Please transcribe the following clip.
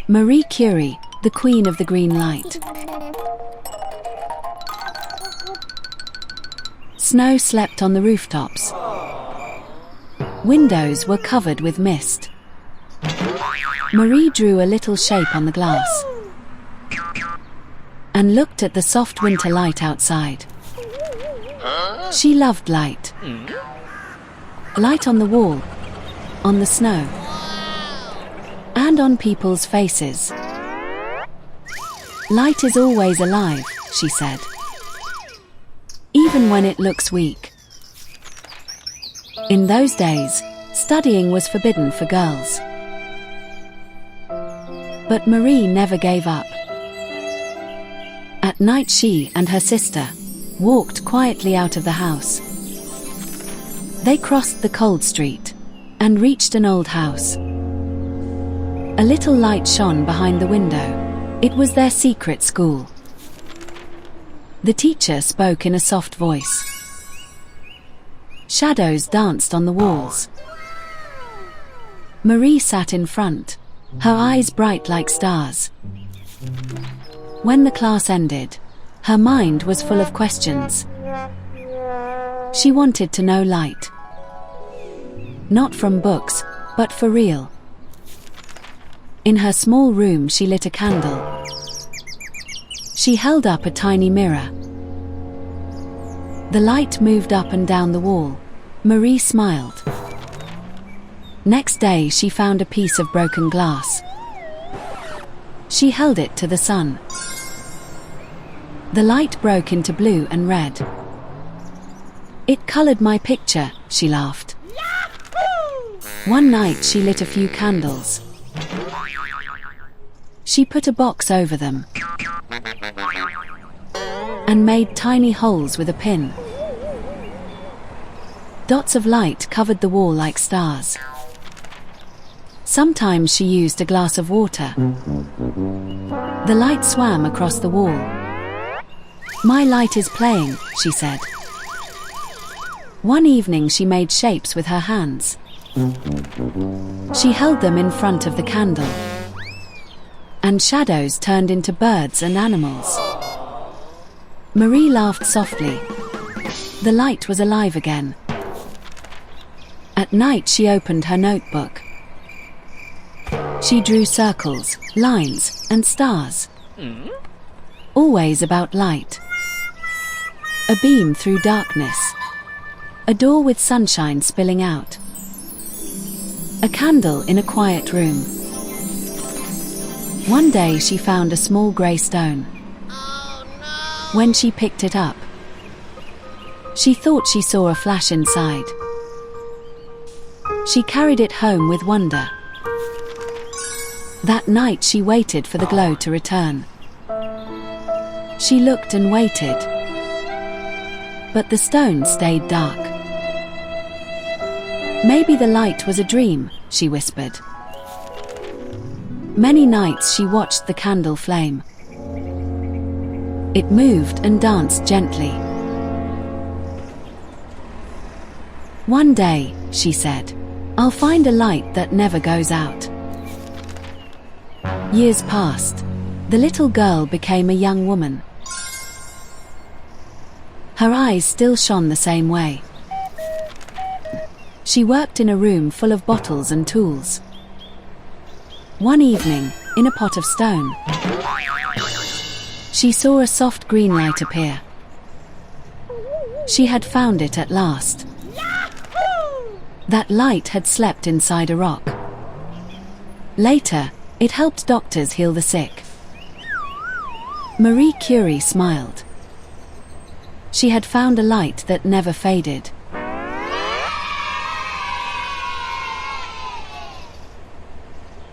Marie Curie, the queen of the green light. Snow slept on the rooftops. Windows were covered with mist. Marie drew a little shape on the glass and looked at the soft winter light outside. She loved light. Light on the wall, on the snow, and on people's faces. Light is always alive, she said, even when it looks weak. In those days, studying was forbidden for girls. But Marie never gave up. At night she and her sister walked quietly out of the house. They crossed the cold street and reached an old house. A little light shone behind the window. It was their secret school. The teacher spoke in a soft voice. Shadows danced on the walls. Marie sat in front, her eyes bright like stars. When the class ended, her mind was full of questions. She wanted to know light. Not from books, but for real. In her small room she lit a candle. She held up a tiny mirror. The light moved up and down the wall. Marie smiled. Next day she found a piece of broken glass. She held it to the sun. The light broke into blue and red. It colored my picture, she laughed. One night she lit a few candles. She put a box over them and made tiny holes with a pin. Dots of light covered the wall like stars. Sometimes she used a glass of water. The light swam across the wall. "My light is playing," she said. One evening she made shapes with her hands. She held them in front of the candle, and shadows turned into birds and animals. Marie laughed softly. The light was alive again. At night she opened her notebook. She drew circles, lines, and stars. Always about light. A beam through darkness. A door with sunshine spilling out. A candle in a quiet room. One day she found a small grey stone. When she picked it up, she thought she saw a flash inside. She carried it home with wonder. That night she waited for the glow to return. She looked and waited, but the stone stayed dark. "Maybe the light was a dream," she whispered. Many nights she watched the candle flame. It moved and danced gently. "One day," she said, "I'll find a light that never goes out." Years passed. The little girl became a young woman. Her eyes still shone the same way. She worked in a room full of bottles and tools. One evening, in a pot of stone, she saw a soft green light appear. She had found it at last. That light had slept inside a rock. Later, it helped doctors heal the sick. Marie Curie smiled. She had found a light that never faded.